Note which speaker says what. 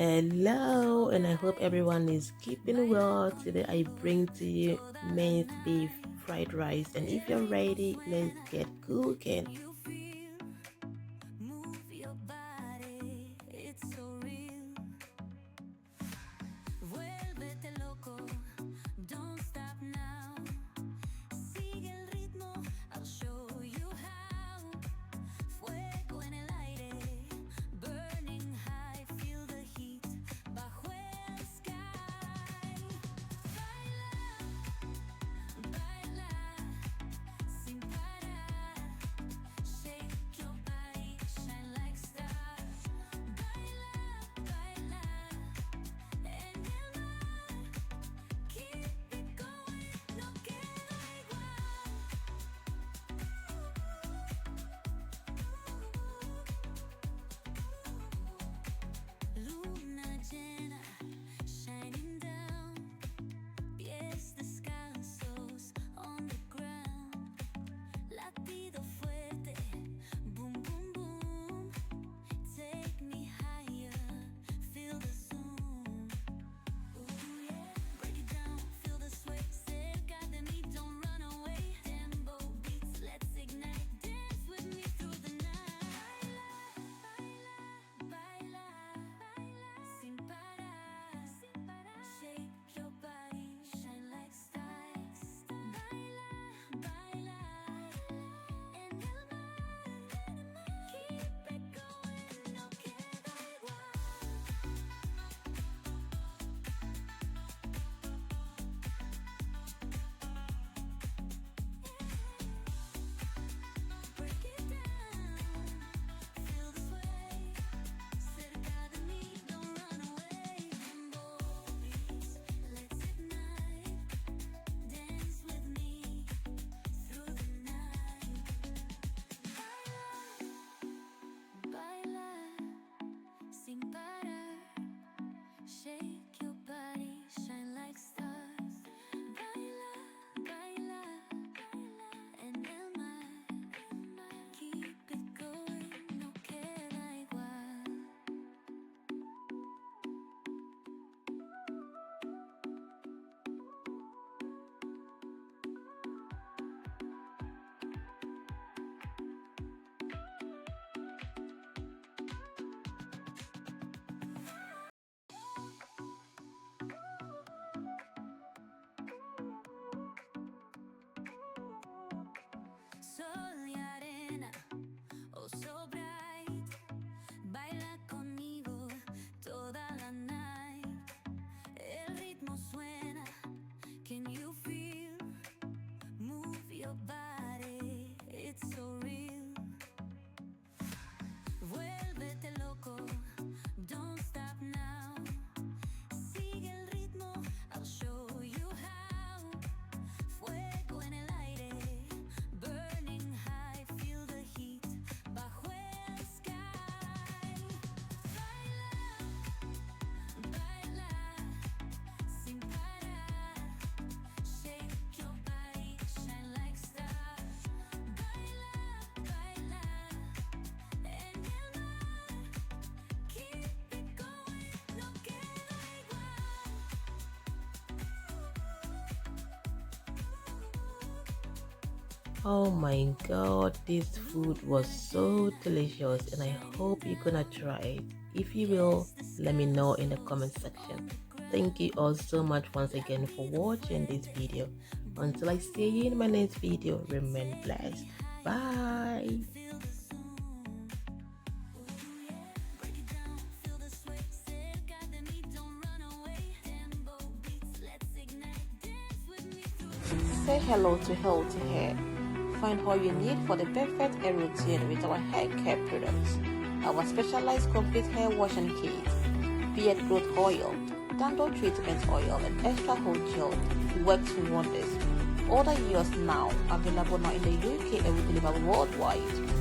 Speaker 1: Hello, and I hope everyone is keeping well. Today I bring to you minced beef fried rice, and if you're ready, let's get cooking. Oh my god, this food was so delicious, and I hope you're gonna try it. If you will, let me know in the comment section. Thank you all so much once again for watching this video. Until I see you in my next video, remain blessed. Bye. Say hello to healthy hair. Find all you need for the perfect hair routine with our hair care products. Our specialized complete hair washing kit, beard growth oil, dandruff treatment oil, and extra hold gel works wonders. Order yours now. Available now in the UK and we deliver worldwide.